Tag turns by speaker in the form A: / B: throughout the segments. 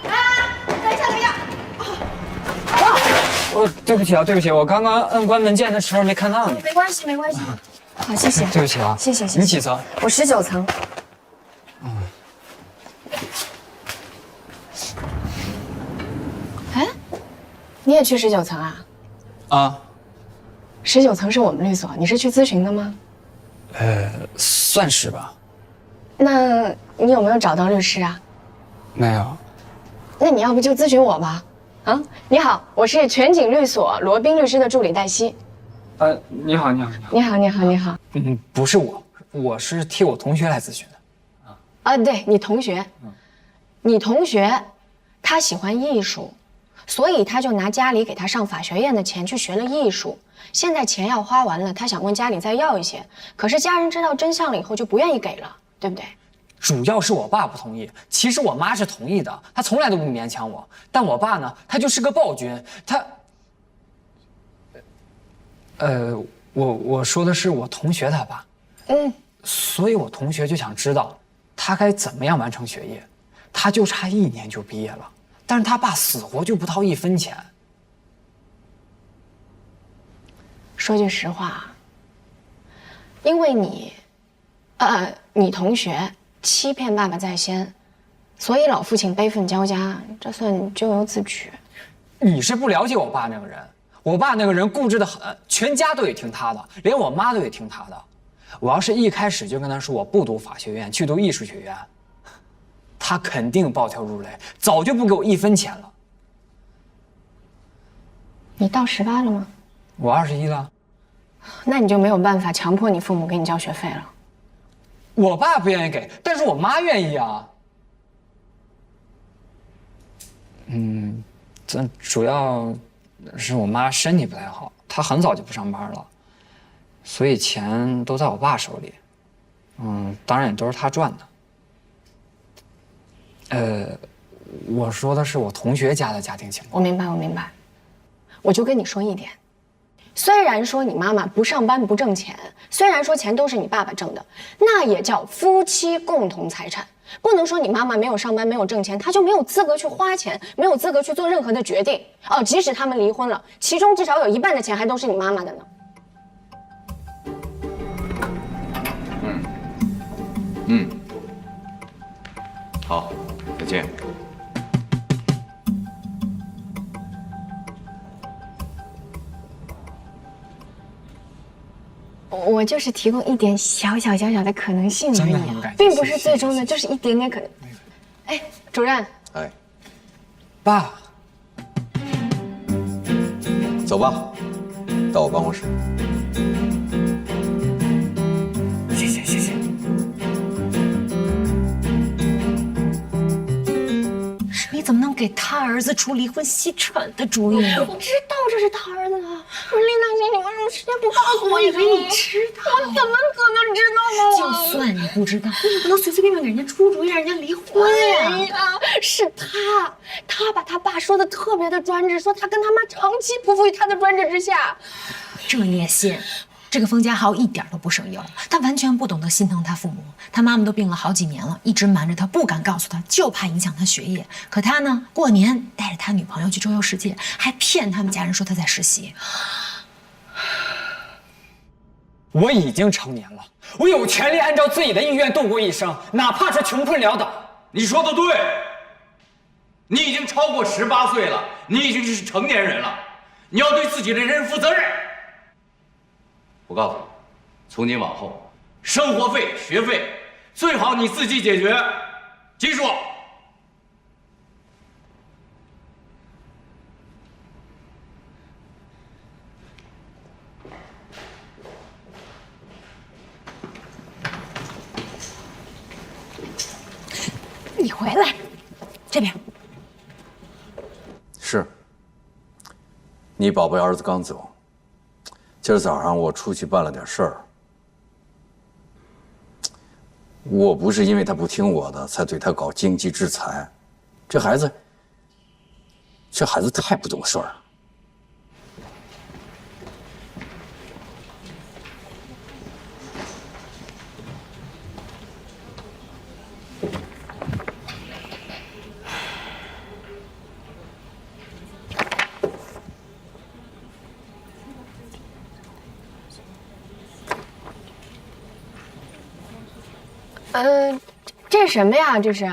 A: 等一下，等一下。
B: 对不起啊，对不起，我刚刚摁关门键的时候没看到你。
A: 没关系，没关系。好，谢谢。
B: 对不起啊，
A: 谢谢。
B: 你几层？
A: 我19层。哎，你也去19层啊？
B: 啊
A: ，19层是我们律所，你是去咨询的吗？
B: 算是吧。
A: 那你有没有找到律师啊？
B: 没有。
A: 那你要不就咨询我吧？啊，你好，我是全景律所罗宾律师的助理黛西。
B: 你好，你好，
A: 你好，你好，你好。
B: 不是我是替我同学来咨询的。
A: 啊，对你同学，你同学，他喜欢艺术，所以他就拿家里给他上法学院的钱去学了艺术。现在钱要花完了，他想问家里再要一些，可是家人知道真相了以后就不愿意给了，对不对？
B: 主要是我爸不同意，其实我妈是同意的，她从来都不勉强我。但我爸呢，他就是个暴君，他……我说的是我同学他爸。所以我同学就想知道，他该怎么样完成学业。他就差1年就毕业了，但是他爸死活就不掏1分钱。
A: 说句实话，因为你同学欺骗爸爸在先，所以老父亲悲愤交加，这算咎由自取。
B: 你是不了解我爸那个人，我爸那个人固执得很，全家都得听他的，连我妈都得听他的。我要是一开始就跟他说我不读法学院，去读艺术学院，他肯定暴跳如雷，早就不给我1分钱了。
A: 你到18了吗？
B: 我21了。
A: 那你就没有办法强迫你父母给你交学费了。
B: 我爸不愿意给，但是我妈愿意啊。这主要是我妈身体不太好，她很早就不上班了，所以钱都在我爸手里。当然也都是他赚的。我说的是我同学家的家庭情况。
A: 我明白，我明白。我就跟你说一点，虽然说你妈妈不上班不挣钱，虽然说钱都是你爸爸挣的，那也叫夫妻共同财产。不能说你妈妈没有上班没有挣钱，她就没有资格去花钱，没有资格去做任何的决定。即使他们离婚了，其中至少有1半的钱还都是你妈妈的呢。
C: 好，再见。
A: 我就是提供一点小小的可能性而
B: 真的
A: 已
B: 很感谢，
A: 并不是最终的，就是一点点可能。哎，主任，
C: 哎，
B: 爸，
C: 走吧，到我办公室。
B: 谢谢谢谢。
D: 你怎么能给他儿子出离婚析产的主意呢？
A: 我知道这是他儿子啊！不是丽娜姐，你为什么之前不告诉我？
D: 我以为你知道，
A: 我怎么可能知道呢？
D: 就算你不知道，你也不能随随便便给人家出主意让人家离婚呀！
A: 哎呀，是他把他爸说的特别的专制，说他跟他妈长期匍匐于他的专制之下。
D: 这你也信？这个封家豪一点都不省油，他完全不懂得心疼他父母。他妈妈都病了好几年了，一直瞒着他，不敢告诉他，就怕影响他学业。可他呢，过年带着他女朋友去周游世界，还骗他们家人说他在实习。
B: 我已经成年了，我有权利按照自己的意愿度过一生，哪怕是穷困潦倒。
E: 你说的对，你已经超过18岁了，你已经是成年人了，你要对自己的人生负责任。我告诉你，从今往后，生活费、学费最好你自己解决，记住。
D: 你回来，这边。
C: 是，你宝贝儿子刚走。今儿早上我出去办了点事儿，我不是因为他不听我的才对他搞经济制裁，这孩子太不懂事儿了。
A: 这是什么呀？这是？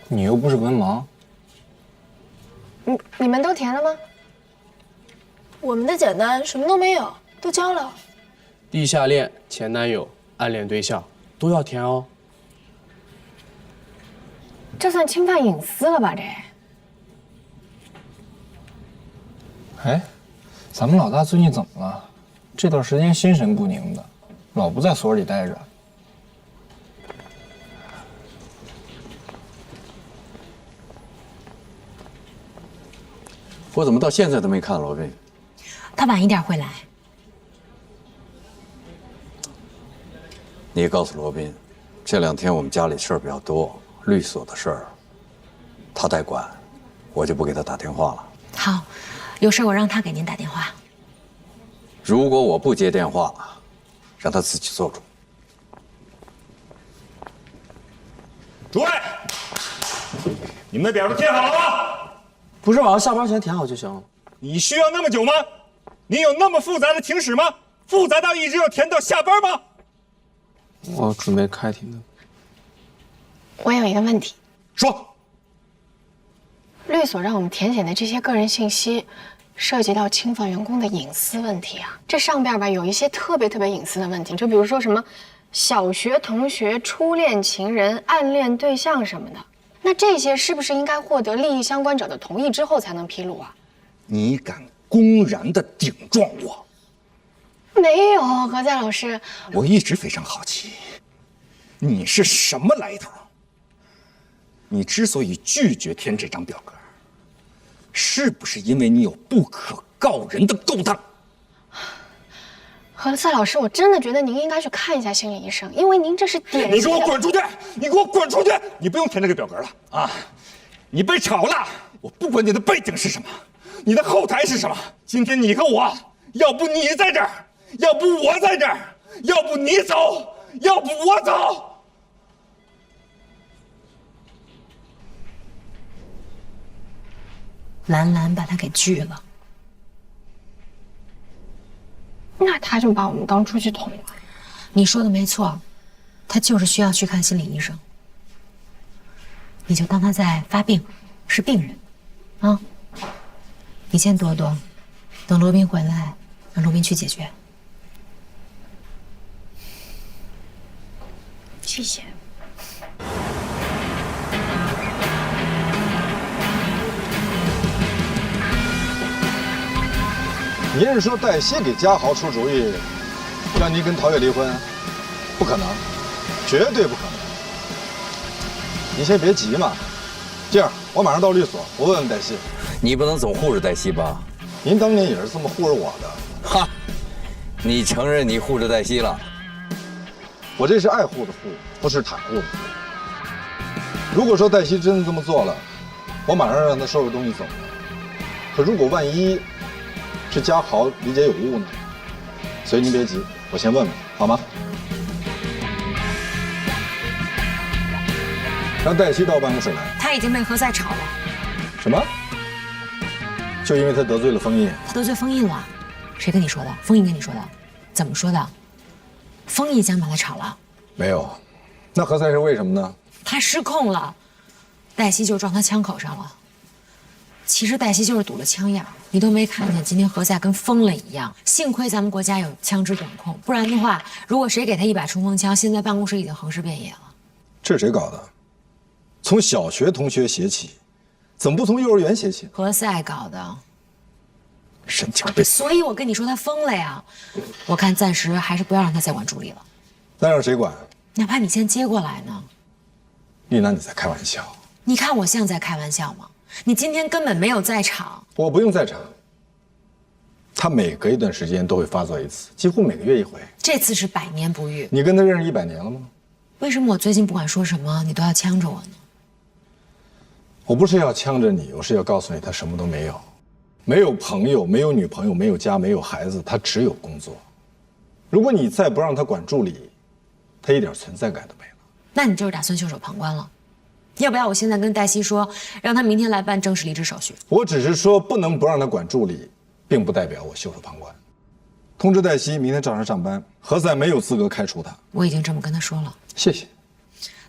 B: 你又不是文盲。
A: 你们都填了吗？
F: 我们的简单，什么都没有，都交了。
G: 地下恋、前男友、暗恋对象都要填哦。
A: 这算侵犯隐私了吧？这？
B: 哎，咱们老大最近怎么了？这段时间心神不宁的，老不在所里待着。
C: 我怎么到现在都没看罗宾？
D: 他晚一点会来。
C: 你告诉罗宾，这2天我们家里事儿比较多，律所的事儿，他代管，我就不给他打电话了。
D: 好，有事我让他给您打电话。
C: 如果我不接电话，让他自己做主。
H: 诸位，你们的表都填好了吗？
G: 不是晚上下班前填好就行了。
H: 你需要那么久吗？你有那么复杂的情史吗？复杂到一直要填到下班吗？
G: 我准备开庭的。
A: 我有一个问题，
H: 说。
A: 律所让我们填写的这些个人信息，涉及到侵犯员工的隐私问题啊。这上边吧有一些特别隐私的问题，就比如说什么小学同学、初恋情人、暗恋对象什么的。那这些是不是应该获得利益相关者的同意之后才能披露啊？
H: 你敢公然的顶撞我？
A: 没有，何在老师。
H: 我一直非常好奇，你是什么来头？你之所以拒绝填这张表格，是不是因为你有不可告人的勾当？
A: 何塞老师，我真的觉得您应该去看一下心理医生，因为您这是典型。
H: 你给我滚出去！你给我滚出去！你不用填这个表格了啊！你被炒了！我不管你的背景是什么，你的后台是什么。今天你和我，要不你在这儿，要不我在这儿，要不你走，要不我走。
D: 兰兰把他给拒了。
A: 那他就把我们当出气筒了。
D: 你说的没错，他就是需要去看心理医生。你就当他在发病，是病人，啊。你先躲躲，等罗宾回来，让罗宾去解决。
A: 谢谢。
I: 您是说黛西给嘉豪出主意，让你跟陶月离婚？不可能，绝对不可能。您先别急嘛，这样我马上到律所，我问问黛西。
C: 你不能总护着黛西吧？
I: 您当年也是这么护着我的。
C: 哈，你承认你护着黛西了？
I: 我这是爱护的护，不是袒护的护。如果说黛西真的这么做了，我马上让她收拾东西走了。可如果万一是嘉豪理解有误呢？所以您别急，我先问问，好吗？让黛西到办公室来。
D: 他已经被何塞炒了。
I: 什么？就因为他得罪了封印？
D: 他得罪封印了？谁跟你说的？封印跟你说的？怎么说的？封印想把他炒了？
I: 没有。那何塞是为什么呢？
D: 他失控了，黛西就撞他枪口上了。其实黛西就是堵了枪眼，你都没看见今天何塞跟疯了一样。幸亏咱们国家有枪支管控，不然的话，如果谁给他一把冲锋枪，现在办公室已经横尸遍野了。
I: 这是谁搞的？从小学同学写起，怎么不从幼儿园写起？
D: 何塞搞的，
I: 神经病！
D: 所以我跟你说他疯了呀。我看暂时还是不要让他再管助理了。
I: 那让谁管？
D: 哪怕你先接过来呢。
I: 丽娜，你在开玩笑？
D: 你看我像在开玩笑吗？你今天根本没有在场。
I: 我不用在场。他每隔一段时间都会发作一次，几乎每个月一回。
D: 这次是百年不遇。
I: 你跟他认识100年了吗？
D: 为什么我最近不管说什么，你都要呛着我呢？
I: 我不是要呛着你，我是要告诉你，他什么都没有，没有朋友，没有女朋友，没有家，没有孩子，他只有工作。如果你再不让他管助理，他一点存在感都没了。
D: 那你就是打算袖手旁观了？要不要我现在跟黛西说，让他明天来办正式离职手续？
I: 我只是说不能不让他管助理，并不代表我袖手旁观。通知黛西明天照常上班。何塞没有资格开除他。
D: 我已经这么跟他说了。
I: 谢谢。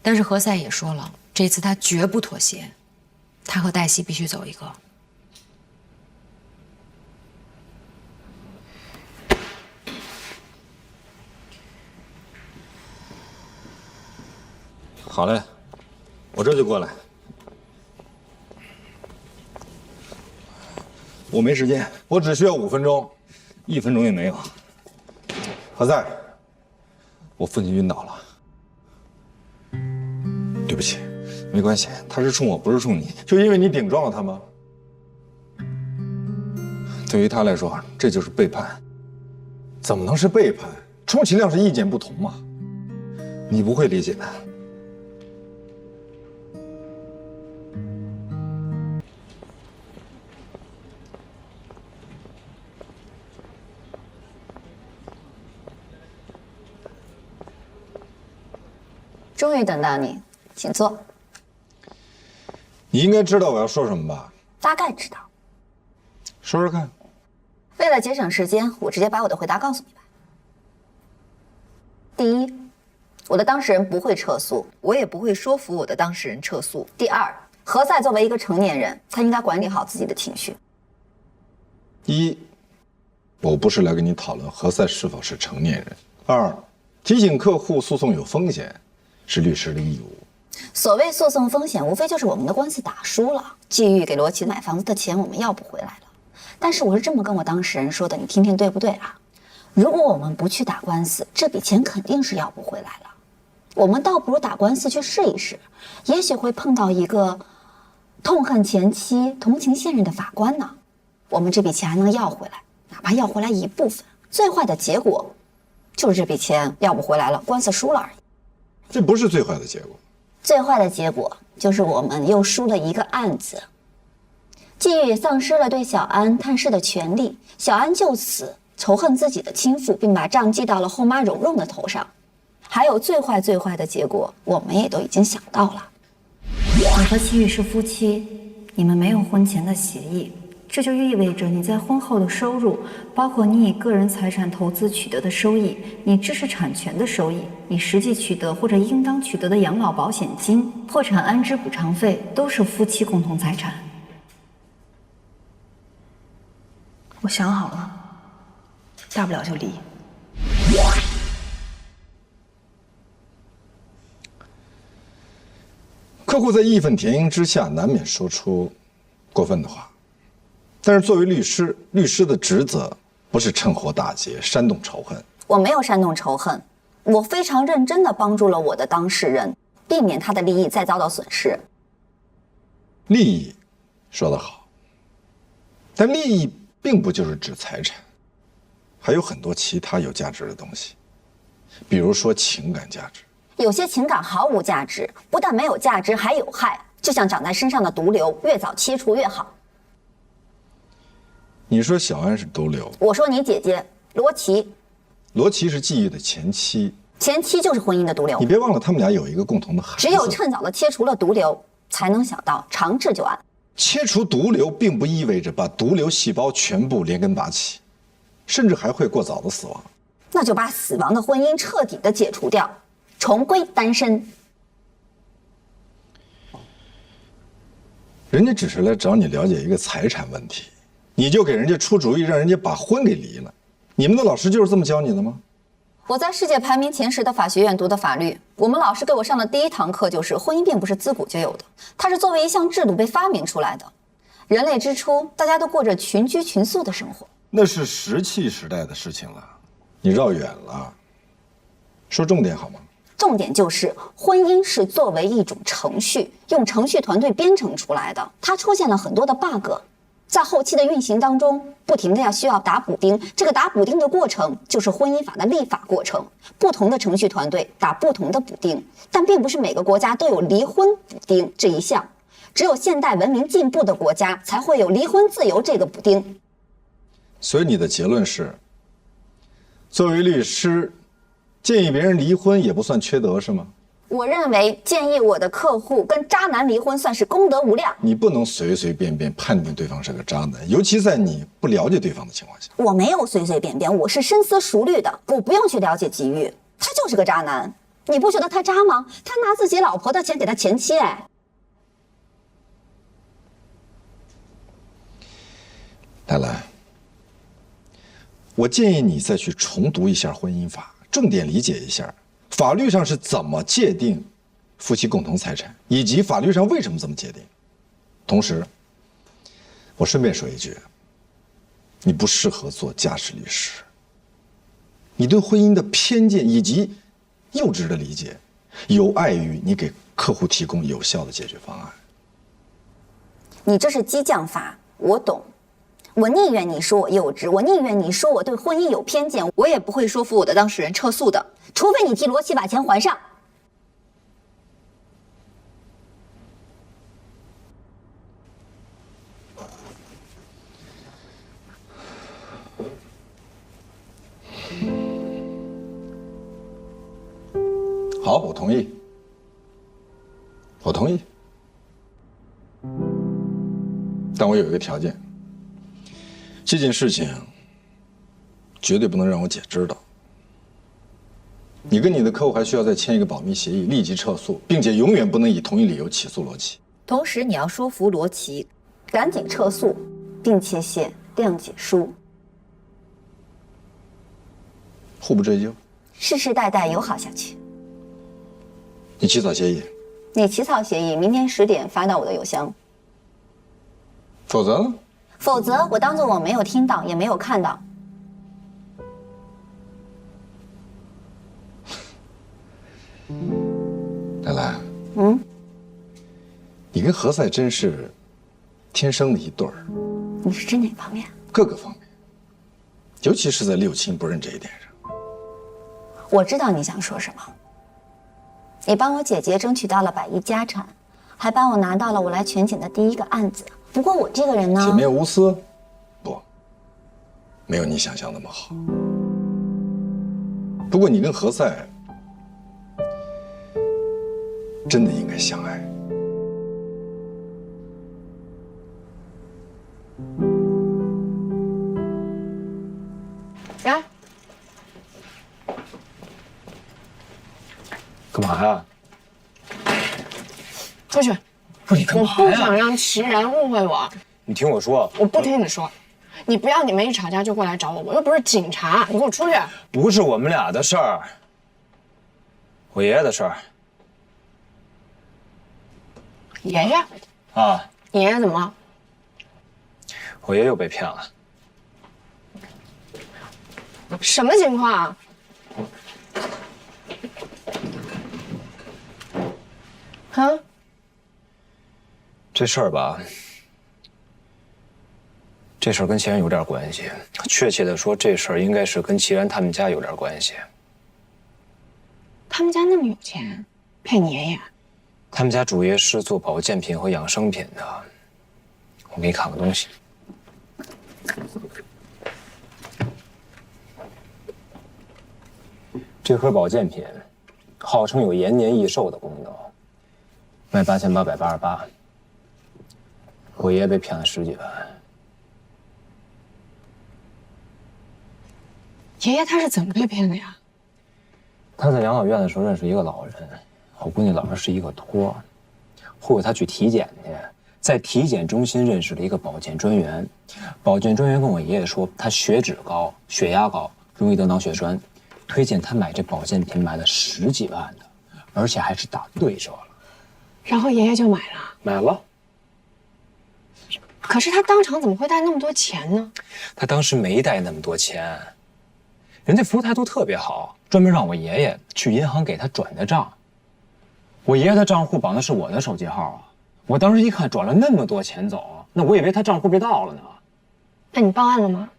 D: 但是何塞也说了，这次他绝不妥协，他和黛西必须走一个。
I: 好嘞，我这就过来。我没时间，我只需要5分钟，1分钟也没有。何塞，我父亲晕倒了。对不起，没关系，他是冲我，不是冲你。就因为你顶撞了他吗？对于他来说，这就是背叛。怎么能是背叛？充其量是意见不同嘛。你不会理解的。
J: 终于等到你，请坐。
I: 你应该知道我要说什么吧？
J: 大概知道。
I: 说说看。
J: 为了节省时间，我直接把我的回答告诉你吧。第一，我的当事人不会撤诉，我也不会说服我的当事人撤诉。第二，何塞作为一个成年人，他应该管理好自己的情绪。
I: 一，我不是来跟你讨论何塞是否是成年人。二，提醒客户诉讼有风险，是律师的义务。
J: 所谓诉讼风险，无非就是我们的官司打输了，季玉给罗琦买房子的钱我们要不回来了。但是我是这么跟我当事人说的，你听听对不对啊？如果我们不去打官司，这笔钱肯定是要不回来了。我们倒不如打官司去试一试，也许会碰到一个痛恨前妻、同情现任的法官呢。我们这笔钱还能要回来，哪怕要回来一部分。最坏的结果就是这笔钱要不回来了，官司输了而已。
I: 这不是最坏的结果。
J: 最坏的结果就是我们又输了一个案子。季玉也丧失了对小安探视的权利，小安就此仇恨自己的亲父，并把账记到了后妈蓉蓉的头上。还有最坏的结果，我们也都已经想到了。
K: 你和季玉是夫妻，你们没有婚前的协议，这就意味着你在婚后的收入，包括你以个人财产投资取得的收益，你知识产权的收益，你实际取得或者应当取得的养老保险金、破产安置补偿费，都是夫妻共同财产。我想好了，大不了就离。
I: 客户在义愤填膺之下，难免说出过分的话。但是作为律师，律师的职责不是趁火打劫、煽动仇恨。
J: 我没有煽动仇恨，我非常认真地帮助了我的当事人，避免他的利益再遭到损失。
I: 利益，说得好。但利益并不就是指财产，还有很多其他有价值的东西，比如说情感价值。
J: 有些情感毫无价值，不但没有价值，还有害，就像长在身上的毒瘤，越早切除越好。
I: 你说小安是毒瘤，
J: 我说你姐姐罗琦。
I: 罗琦是季玉的前妻，
J: 前妻就是婚姻的毒瘤。
I: 你别忘了，他们俩有一个共同的孩子。
J: 只有趁早的切除了毒瘤，才能想到长治久安。
I: 切除毒瘤并不意味着把毒瘤细胞全部连根拔起，甚至还会过早的死亡。
J: 那就把死亡的婚姻彻底的解除掉，重归单身。
I: 人家只是来找你了解一个财产问题，你就给人家出主意，让人家把婚给离了。你们的老师就是这么教你的吗？
J: 我在世界排名前10的法学院读的法律，我们老师给我上的第一堂课就是婚姻并不是自古就有的，它是作为一项制度被发明出来的。人类之初，大家都过着群居群宿的生活，
I: 那是石器时代的事情了，你绕远了。说重点好吗？
J: 重点就是婚姻是作为一种程序，用程序团队编程出来的，它出现了很多的 bug。在后期的运行当中，不停的需要打补丁，这个打补丁的过程就是婚姻法的立法过程。不同的程序团队打不同的补丁，但并不是每个国家都有离婚补丁这一项，只有现代文明进步的国家才会有离婚自由这个补丁。
I: 所以你的结论是，作为律师，建议别人离婚也不算缺德是吗？
J: 我认为建议我的客户跟渣男离婚算是功德无量。
I: 你不能随随便便判定对方是个渣男，尤其在你不了解对方的情况下。
J: 我没有随随便便，我是深思熟虑的。我不用去了解吉玉，他就是个渣男。你不觉得他渣吗？他拿自己老婆的钱给他前妻，哎。
I: 来来，我建议你再去重读一下婚姻法，重点理解一下法律上是怎么界定夫妻共同财产，以及法律上为什么这么界定。同时，我顺便说一句，你不适合做家事律师。你对婚姻的偏见以及幼稚的理解，有碍于你给客户提供有效的解决方案。
J: 你这是激将法，我懂。我宁愿你说我幼稚，我宁愿你说我对婚姻有偏见，我也不会说服我的当事人撤诉的，除非你替罗琦把钱还上。
I: 好，我同意。我同意。但我有一个条件，这件事情绝对不能让我姐知道。你跟你的客户还需要再签一个保密协议，立即撤诉，并且永远不能以同一理由起诉罗琦。
J: 同时，你要说服罗琦赶紧撤诉，并且写谅解书，
I: 互不追究，
J: 世世代代友好下去。
I: 你起草协议。
J: 你起草协议，明天10点发到我的邮箱。
I: 否则呢？
J: 否则我当做我没有听到，也没有看到。
I: 来来，
J: 嗯，
I: 你跟何塞真是天生的一对儿。
J: 你是指哪方面？
I: 各个方面，尤其是在六亲不认这一点上。
J: 我知道你想说什么。你帮我姐姐争取到了100亿家产，还帮我拿到了我来全景的第1个案子。不过我这个人呢，
I: 铁面无私，不，没有你想象那么好。不过你跟何塞真的应该相爱。
A: 来，
G: 干嘛呀？
A: 出去。
G: 不是你干嘛呀？
A: 我不想让齐然误会我。
G: 你听我说。
A: 我不听你说。你不要你们一吵架就过来找我，我又不是警察，你给我出去。
G: 不是我们俩的事儿，我爷爷的事儿。
A: 爷爷？
G: 啊。
A: 你爷爷怎么了？
G: 我爷爷又被骗了。
A: 什么情况啊？啊？
G: 这事儿吧，这事儿跟齐然有点关系。确切的说，这事儿应该是跟齐然他们家有点关系。
A: 他们家那么有钱，骗你爷爷？
G: 他们家主业是做保健品和养生品的。我给你看个东西。这盒保健品号称有延年益寿的功能，卖8888。我爷爷被骗了10几万。
A: 爷爷他是怎么被骗的呀？
G: 他在养老院的时候认识一个老人，我估计老人是一个托，后来他去体检去，在体检中心认识了一个保健专员，保健专员跟我爷爷说他血脂高、血压高，容易得脑血栓，推荐他买这保健品，买了10几万的，而且还是打对折了。
A: 然后爷爷就买了。
G: 买了。
A: 可是他当场怎么会带那么多钱呢？
G: 他当时没带那么多钱，人家服务态度特别好，专门让我爷爷去银行给他转的账。我爷爷的账户绑的是我的手机号啊，我当时一看转了那么多钱走，那我以为他账户被盗了呢。
A: 那你报案了吗？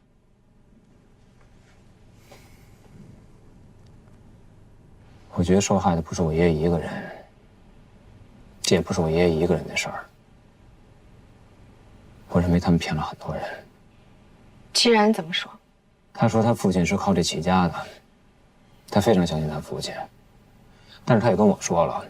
G: 我觉得受害的不是我爷爷一个人，这也不是我爷爷一个人的事儿。我认为他们骗了很多人。
A: 齐然怎么说？
G: 他说他父亲是靠这起家的，他非常相信他父亲。但是他也跟我说了，